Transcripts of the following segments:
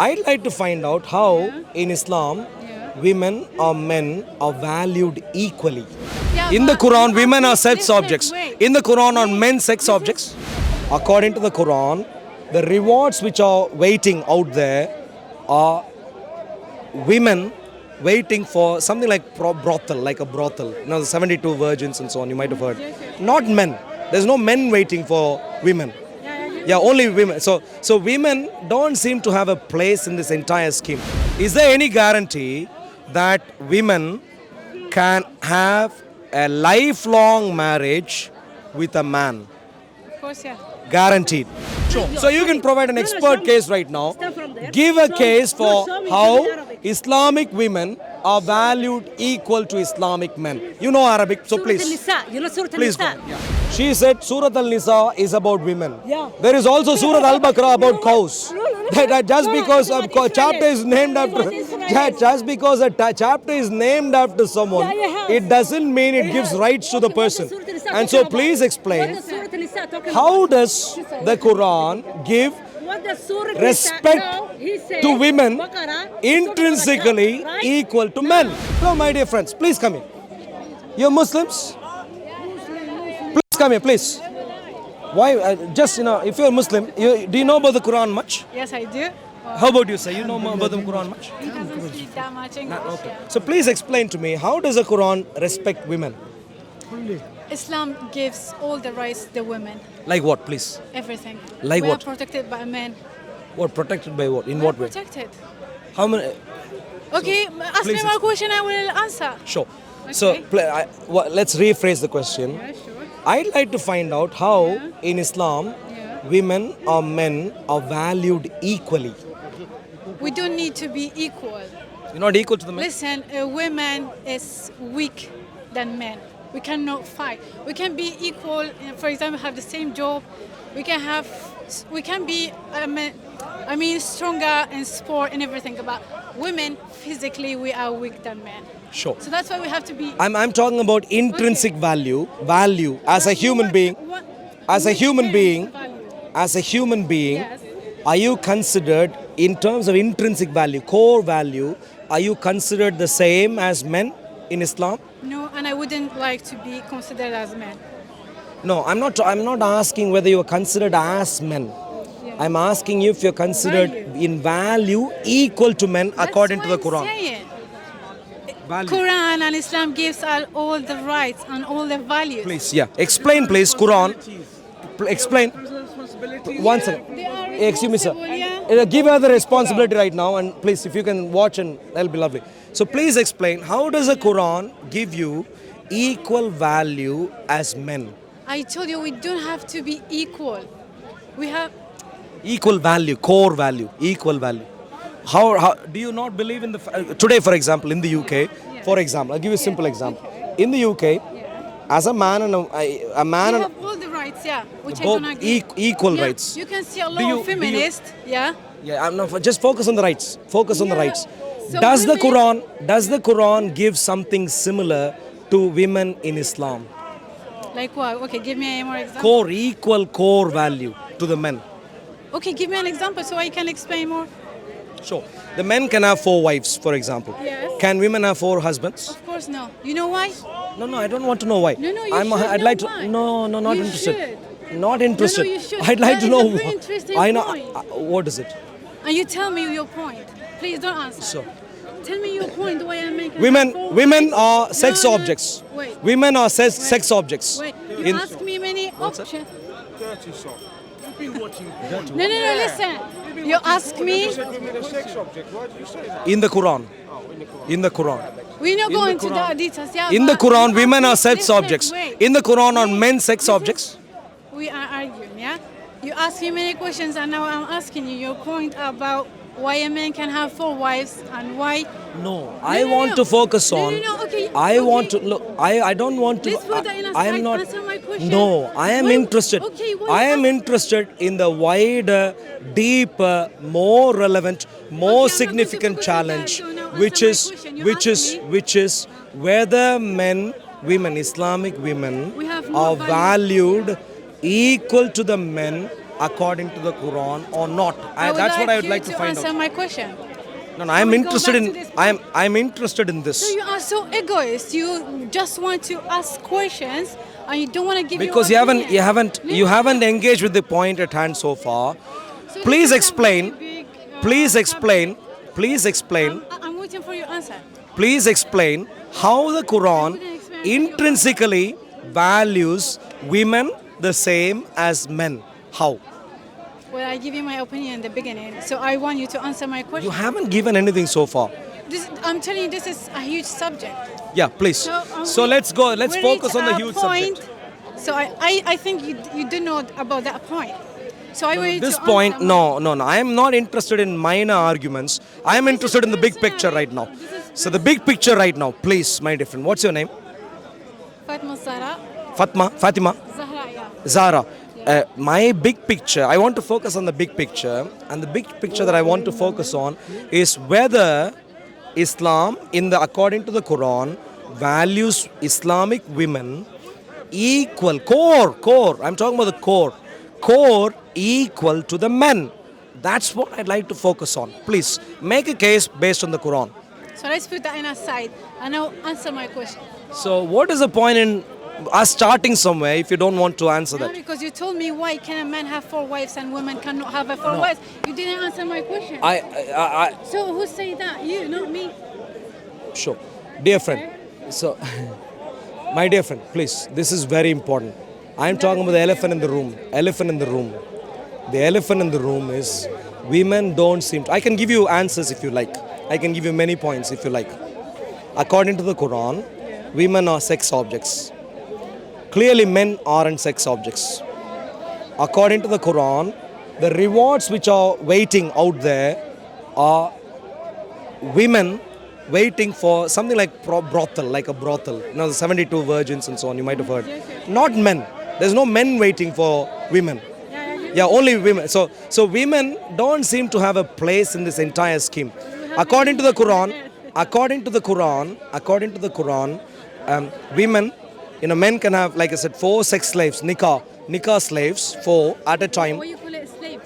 I'd like to find out how in Islam women or men are valued equally. In the Quran, women are sex objects. In the Quran, are men sex objects? According to the Quran, the rewards which are waiting out there are women waiting for something like brothel, like a brothel. You know, the 72 virgins and so on, you might have heard. Not men. There's no men waiting for women. Yeah, only women. So women don't seem to have a place in this entire scheme. Is there any guarantee that women can have a lifelong marriage with a man? Of course, yeah. Guaranteed. Sure. So you can provide an expert case right now. Give a case for how Islamic women are valued equal to Islamic men. You know Arabic, so please. Please go. She said Surat Al-Nisa is about women. Yeah. There is also Surat Al-Baqarah about cows. That just because a chapter is named after just because a chapter is named after someone, it doesn't mean it gives rights to the person. And so please explain, how does the Quran give respect to women intrinsically equal to men? So my dear friends, please come here. You're Muslims? Please come here, please. Why? Just, if you're Muslim, do you know about the Quran much? Yes, I do. How about you, sir? You know about the Quran much? He doesn't speak that much English. Okay. So please explain to me, how does the Quran respect women? Islam gives all the rights to the women. Like what, please? Everything. Like we what? are protected by men. What, protected by what? In We what are way? protected. How many? Okay, ask please me more question, I will answer. Sure. So let's rephrase the question. Yeah, sure. I'd like to find out how in Islam women or men are valued equally. We don't need to be equal. You're not equal to the men? Listen, a woman is weak than men. We cannot fight. We can be equal. For example, have the same job. We can be. Stronger in sport and everything. But women, physically, we are weak than men. Sure. So that's why we have to be. I'm talking about intrinsic value as a human being. As a human being, Yes. are you considered in terms of intrinsic value, core value, are you considered the same as men in Islam? No, and I wouldn't like to be considered as men. No, I'm not asking whether you are considered as men. I'm asking you if you're considered in value equal to men according to the Quran. Value. Quran and Islam gives all the rights and all the values. Please, explain, please, Quran. Explain. One second. They are Excuse me, sir. responsible, yeah? Give her the responsibility right now, and please, if you can watch, and that'll be lovely. So please explain, how does the Quran give you equal value as men? I told you we don't have to be equal. We have. Equal value, core value, equal value. How do you not believe in the today, for example, in the UK, for example, I'll give you a simple example. In the UK, as a man and a man We and have all the rights, yeah, which I both don't agree. equal Yeah, rights. You can see a Do lot you- of feminists, yeah. Yeah, I'm not. Just focus on the rights. Focus on the Yeah, rights. so Does the Quran give something similar to women in Islam? Like what? Okay, give me a more example. Equal core value to the men. Okay, give me an example so I can explain more. Sure. The men can have 4 wives, for example. Yes. Can women have 4 husbands? Of course, no. You know why? No, I don't want to know why. No, you should I'd know like to. why. No, not You interested. should. Not interested. you should. I'd like That to is know. a very interesting I know. point. What is it? And you tell me your point. Please don't answer. So, Tell me your point. Why I'm making women are sex No, objects. Wait. Women are sex objects. Wait. You In- ask me many options. Dirty sock. You've been watching Dirty No, listen. You ask me. You said women are sex object. Why did you say that? In the Quran. In the Quran. We're not In the going to Quran. the details. Yeah, In the but Quran, you women ask are me- sex listen, objects. wait. In the Quran, are Wait. men sex This is- objects? We are arguing, yeah? You ask me many questions and now I'm asking you your point about why a man can have 4 wives and why. No, I want to focus No, on. okay. I want to okay. look. I don't want to. Let's put that in I am aside. not. Answer my question. No, I am Why- interested. Okay, why I am not? interested in the wider, deeper, more relevant, more Okay, I'm not going to significant focus on that. challenge, So now which answer is my question. You which is asked me. which is whether women, Islamic women We have more are value. valued equal to the men according to the Quran or not? I would That's what I would you like to find answer out. my question. No, no, I'm we go interested back in. to this I'm interested in this. So you are so egoist. You just want to ask questions and you don't want to give Because your you haven't engaged with the point at hand so far. So Please this is a explain. very big, Please topic. explain. Please explain. I'm waiting for your answer. Please explain how the Quran intrinsically values women the same as men. How? Well, I give you my opinion in the beginning, so I want you to answer my question. You haven't given anything so far. I'm telling you, this is a huge subject. Yeah, please. So let's go. Let's we focus reach on the a huge point. subject. So I think you do know about that point. So I want you This to point, answer no. I am not interested in minor arguments. I am interested in the big picture right now. So the big picture right now, please, my dear friend. What's your name? Fatma Zahra. Fatima? Zahra, yeah. Zara. My big picture, I want to focus on the big picture, and the big picture that I want to focus on is whether Islam, according to the Quran, values Islamic women equal, core, I'm talking about the core equal to the men. That's what I'd like to focus on. Please, make a case based on the Quran. So let's put that in aside and now answer my question. So what is the point in us starting somewhere if you don't want to answer No, that? because you told me why can a man have 4 wives and women cannot have 4 wives. You didn't answer my question. I So who say that? You, not me. Sure. Dear friend, so, my dear friend, please, this is very important. I am talking about the elephant in the room. Elephant in the room. The elephant in the room is women don't seem to. I can give you answers if you like. I can give you many points if you like. According to the Quran, women are sex objects. Clearly, men aren't sex objects. According to the Quran, the rewards which are waiting out there are women waiting for something like brothel, like a brothel. You know, the 72 virgins and so on, you might have heard. Not men. There's no men waiting for women. Yeah, only women. So women don't seem to have a place in this entire scheme. According to the Quran, women, men can have, like I said, 4 sex slaves, nikah slaves, 4 at a time. Why you call it slaves?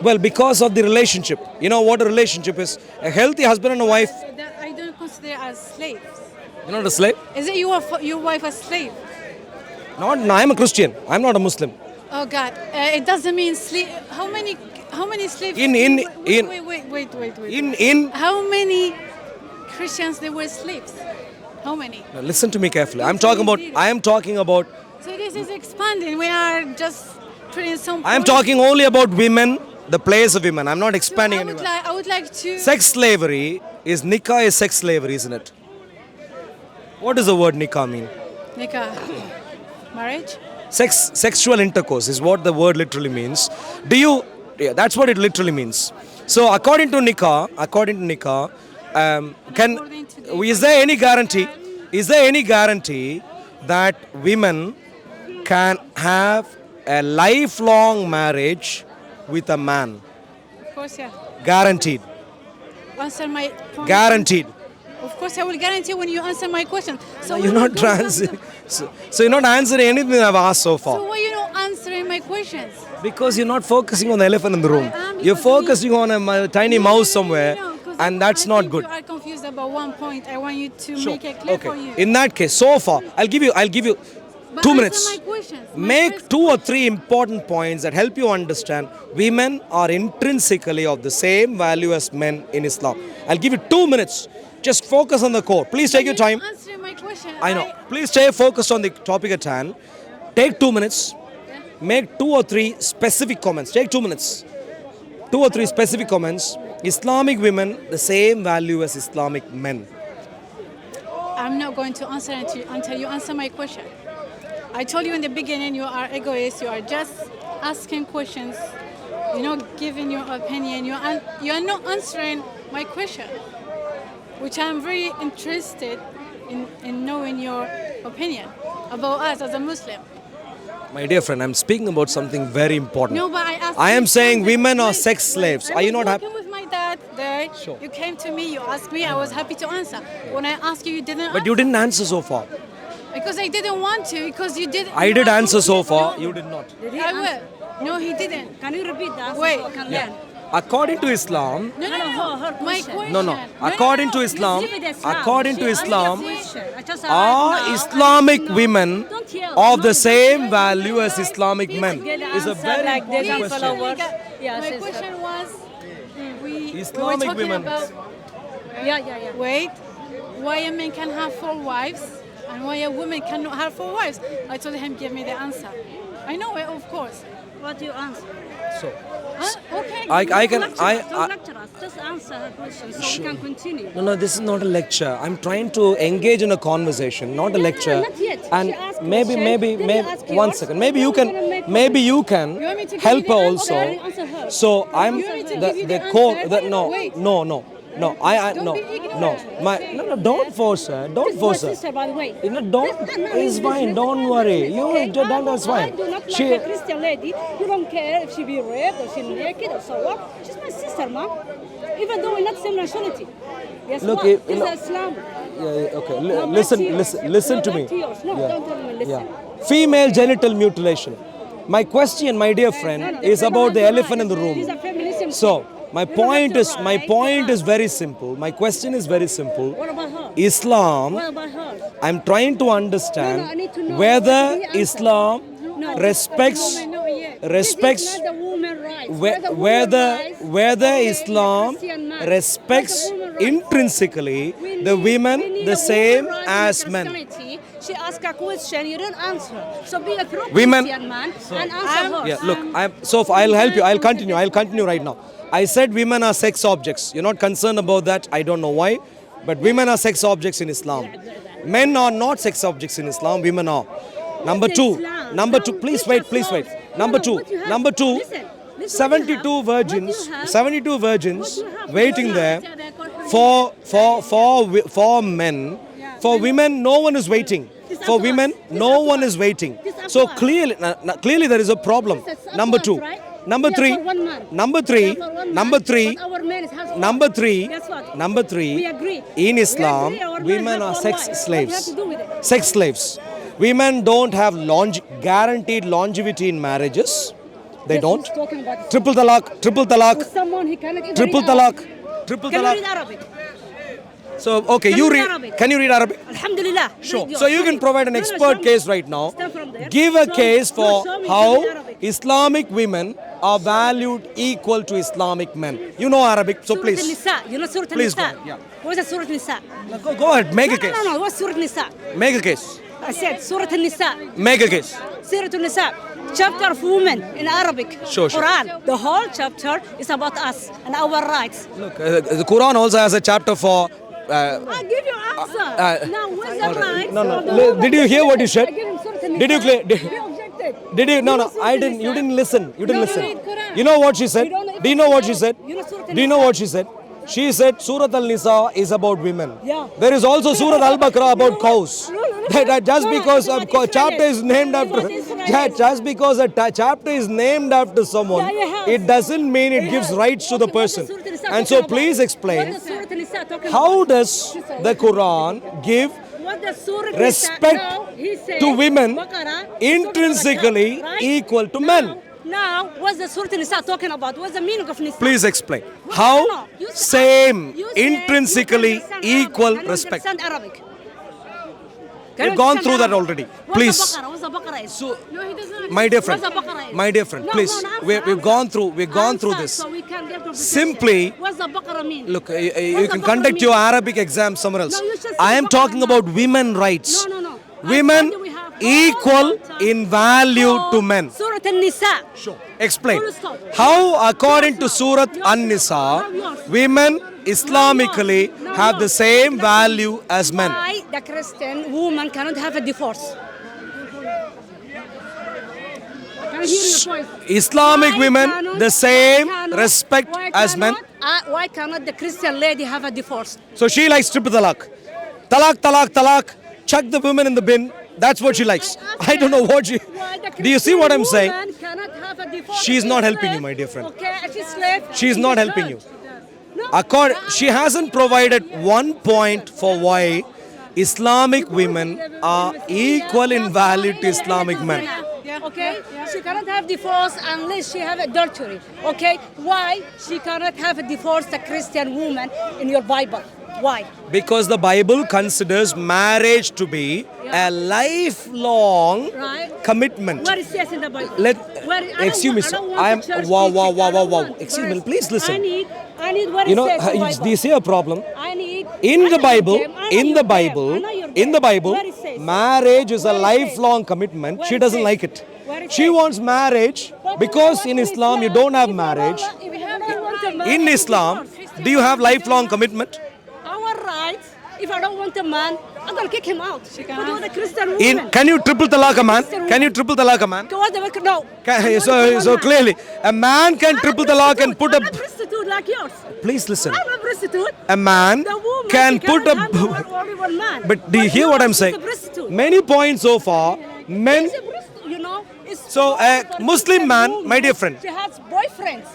Well, because of the relationship. You know what a relationship is? A healthy husband and a wife. That I don't consider as slaves. You're not a slave? Is it your wife a slave? No, I'm a Christian. I'm not a Muslim. Oh God! It doesn't mean slave. How many slaves? In- In How many Christians they were slaves? How many? Now listen to me carefully. I am talking about. So this is expanding. We are just putting some. I am points. talking only about women, the place of women. I'm not So expanding anywhere. I would like to. Sex slavery is nikah is sex slavery, isn't it? What does the word nikah mean? Nikah. Marriage. Sexual intercourse is what the word literally means. Yeah, that's what it literally means. So according to nikah, is there any guarantee? Is there any guarantee that women can have a lifelong marriage with a man? Of course, yeah. Guaranteed. Answer my point. Guaranteed. Of course, I will guarantee when you answer my question. So You're we not will go answering. So you're not answering anything I've asked so far. So why you not answering my questions? Because you're not focusing on the elephant in the room. I am, You're because focusing on a tiny mouse somewhere, No, 'cause and that's I not think good. You are confused about one point. I want you to make it clear for you. In that case, so far, I'll give you But 2 answer minutes. my questions. My Make first 2 or 3 important points that help you understand women are intrinsically of the same value as men in Islam. I'll give you 2 minutes. Just focus on the core. Please take your time. Answer my question. I know. Please stay focused on the topic at hand. Take 2 minutes. Make 2 or 3 specific comments. Take 2 minutes. 2 or 3 specific comments. Islamic women, the same value as Islamic men. I'm not going to answer until you answer my question. I told you in the beginning you are egoist. You are just asking questions. You're not giving your opinion. You are not answering my question, which I'm very interested in knowing your opinion about us as a Muslim. My dear friend, I'm speaking about something very important. No, but I asked. I am you saying something. women are Wait, sex slaves. I Are you was not happy? working with my dad there. Sure. You came to me. You asked me. I was happy to answer. When I asked you, you didn't. But you didn't answer so far. Because I didn't want to. Because you didn't. I you did are answer so confused. far. No. You did not. I will. No, he didn't. Can you repeat that? Wait. So I can learn. According to Islam, No, no, No, no. her My question. question. no. According to Islam, Leave it as Islam. according to She asked Islam, a question. I just are arrived now. Islamic No, women don't yell. of the No, same value as Islamic men? Get Is a answer very like this important and question. followers. Yeah, My sister. question was, we Islamic were talking women. about. Yeah. Wait, why a man can have 4 wives and why a woman cannot have 4 wives? I told him, give me the answer. I know it, of course. What do you answer? So, Huh? Okay. I can, Don't lecture us. Just answer her question so we can continue. no, this is not a lecture. I'm trying to engage in a conversation, not a lecture. not yet. And She asked maybe, question, maybe, then you maybe, ask one yours, second. Maybe then you we're can, gonna make maybe you You can want me to give help you the her answer? also. Okay, answer her. So I'm You want me to give you the the core. answer? No, Wait. no. I Don't no, be ignorant. no. Don't force her. Don't This is my force her. sister, by the way. You know, don't. It's fine. Don't worry. You don't. That's I fine. do not like She. a Christian lady. You don't care if she be raped or she naked or so what. She's my sister, mom. Even though we're not same nationality. Guess Look, what? if- This look- is Islam. Yeah, okay. No, back Listen, to yours. listen No, to back me. to yours. No, don't tell me, listen. Female genital mutilation. My question, my dear friend, is about the elephant in the room. These are feminism. So, my You don't have point to is, my write. point is very simple. My question is very simple. What about her? Islam, What about her? I'm trying to No, I understand need to know. whether Can you answer? Islam No. respects No, yet. respects This is not the woman rights. whether Islam respects intrinsically the women the same as men. She asked a question, you didn't answer. So be a true Women- Christian man and answer her. Yeah, look, I'll help you. I'll continue right now. I said women are sex objects. You're not concerned about that. I don't know why. But women are sex objects in Islam. Men are not sex objects in Islam. Women are. Number two. Islam. Number two. Don't Please teach wait. us Please wait. laws. Number No, two. what you have- Number two. listen, what you 72 have- virgins. what you have- 72 virgins what you have- waiting what there you for men. For women, no one is waiting. This For up to women, us. This no up to one us. is waiting. This up So to us. clearly there is a problem. This is up Number to us, two. right? Number We are three. for one man. Number We three. are for one Number man, three. but our man has Number four. three. Guess what? Number three. We agree. In We Islam, agree, our man women have are four sex wives. What slaves. you have to do with it? Sex slaves. Women don't have guaranteed longevity in marriages. They Yes, don't. he's talking about this. Triple talaq. Triple talaq. With someone he cannot even Triple read talaq. Arabic. Triple Can you read talaq. Arabic? So okay, Can you you read read. Arabic? Can you read Arabic? Alhamdulillah. Sure. Read So you yours. can provide an No, no, expert show me. case right now. Stand from there. Give a Show me. case No, for show me. how Can you read Arabic? Islamic women are valued equal to Islamic men. You know Arabic, so Surah please. An-Nisa. You know Surah Please go An-Nisa? ahead, yeah. What is Surah An-Nisa? Go ahead, make a case. No. What's Surah An-Nisa? Make a case. I said Surah An-Nisa. Make a case. Surah An-Nisa. Chapter of women in Arabic. Sure. Quran. The whole chapter is about us and our rights. Look, the Quran also has a chapter for. I give you answer. Now, where's the all right. rights? No. of the woman? Did you hear what he said? I give him Surah An-Nisa. Did you clear? He objected. Did you? No. Surah I didn't. You An-Nisa. didn't listen. You didn't No, listen. read Quran. You know what she said? You don't know Do you know what she said? You know Surah Do you know An-Nisa? what she said? She said Surah Al-Nisa is about women. Yeah. There is also Surah Al-Baqarah about cows. That just No, because it's a about Israelis. chapter is named It's after about Israelis. just because a chapter is named after someone, Yeah, you have. it doesn't mean it You gives have. rights to the Okay, what person. does Surah An-Nisa And talking so about? please What explain, does Surah An-Nisa talking how about? does the Quran give What does Surah respect An-Nisa? Now, he said, to women Baqarah, intrinsically Surah Al-Baqarah, equal to right? men? Now, what's the Surah An-Nisa talking about? What's the meaning of Nisa? Please explain. No, How you say- same you say intrinsically you can understand equal Arabic. Can you respect. understand Arabic? We've gone through that already. Please. What's the Baqarah is? So, No, he doesn't. my dear friend, What's the Baqarah is? my dear friend, No, please. no, answer, We've answer. gone through Answer, this. So we can get to Simply, what's the Baqarah mean? Look, you What's can the Baqarah conduct your mean? Arabic exam somewhere else. No, you should I say am Baqarah talking now. about women rights. No. Women I told you we have equal all in value So, to men. Surah An-Nisa. Explain. Full stop. How, according to Yours Surah now. An-Nisa, Now yours. women Islamically Now have the yours. same value as men? Why the Christian woman cannot have a divorce? Can you hear your voice? Islamic Why women cannot- the same why cannot- respect why as men? cannot- why cannot the Christian lady have a divorce? So she likes triple talaq. Talaq. Chuck the women in the bin. That's what she likes. I don't know what she. Why the Do you see what I'm Christian saying? woman cannot have a divorce? She's If not she's helping you, slave, my dear friend. Okay, if she's slave, She's in not the helping church. you. No, She hasn't provided one point for why Islamic women are equal in value to Islamic men. Okay? She cannot have divorce unless she have adultery. Okay? Why she cannot have a divorced Christian woman in your Bible? Why? Because the Bible considers marriage to be a lifelong Right? commitment. What it says in the Bible? Let Where, I excuse me, don't sir. want- I I don't am want church wow, teaching. wow, wow, I don't wow, wow. want. Excuse me, Verse. please listen. I need what You it know, says in the Bible. do you see a problem? I need In I the know you're Bible, them. I know in you're the them. Bible, I know you're in the them. Bible, Where it says? marriage is a Where it says? lifelong commitment. Where She it doesn't says? like it. Where it She says? wants marriage But because what in Islam you don't have marriage. If we have don't want a man, In Islam, do you have lifelong commitment? our rights. If I don't want a man, I'm gonna kick him out. But can't. with a Christian woman. Can you triple talaq a man? Can you triple talaq a man? Go on the no. So clearly, a man can triple talaq and put I'm a. not prostitute like yours. Please listen. I'm a prostitute. A man The woman can she put cannot a. have only one man. But do you hear what I'm yours is saying? a prostitute. Many points so far. Men. She's a prostitute, you know. It's So, a for Muslim Christian man, woman, my dear friend. She has boyfriends.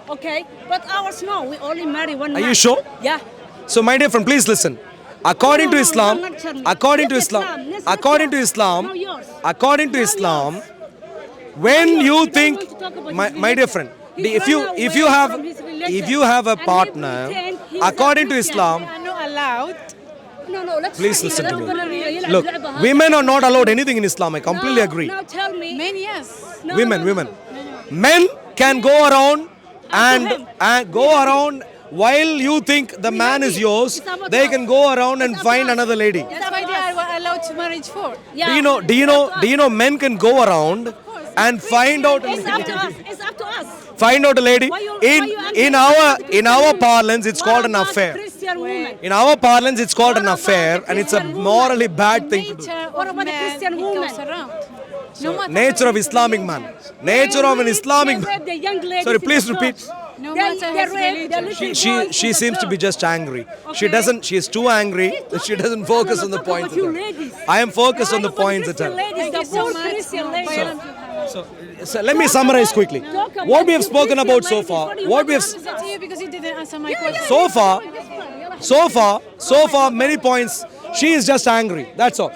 Okay, but ours no. We only marry one man. Are you sure? Yeah. So, my dear friend, please listen. According to No, Islam, no, not Charlie. according to This Islam, This according to yours. Islam, No, yours. according to No, Islam, yours. when No, yours. you We don't think, want to talk about my his dear religion. friend, He's if you run if away you have from his religion. if you have a And he partner, pretend he's according a to Christian. Islam, We are not allowed. No, let's please say listen to he's me. gonna really Look, يلعب بهذا. women are not allowed anything in Islam. I completely Now- agree. Now tell me. Men, yes. No, Women, no, no, women. no. Men can go around Up to him. and go around while you think the man is yours. It's about They us. can go around and It's about find us. another lady. That's why they are allowed to marriage for. Yeah. Do you know men can go around and find out It's up to us. It's up to us. find out a lady Why you- in why you in angry our about the in Christian our woman? parlance it's What called an about the affair. Christian woman? In our parlance it's called What an about affair the and it's a Christian woman? morally bad thing to do. Nature What of about the man, Christian it woman? goes around. No matter Nature of what Islamic man. Nature of an Islamic They man. rape the young ladies Sorry, in please the repeat. church. No They- matter they his rape the religion. little She boys she in the seems to be church. just angry. She Okay. doesn't. She is too angry. She doesn't focus on the Talk points. about you at all. ladies. I am focused on the Talk about points at Christian all. ladies, Thank the you so poor much. Christian No ladies. violence. So let me summarize quickly. Talk about What we have you spoken Christian about so ladies. far. What do you What want we have to Is it to you because you didn't answer my Yeah, question? yeah, So yeah. far, so far, many points. She is just angry. That's all.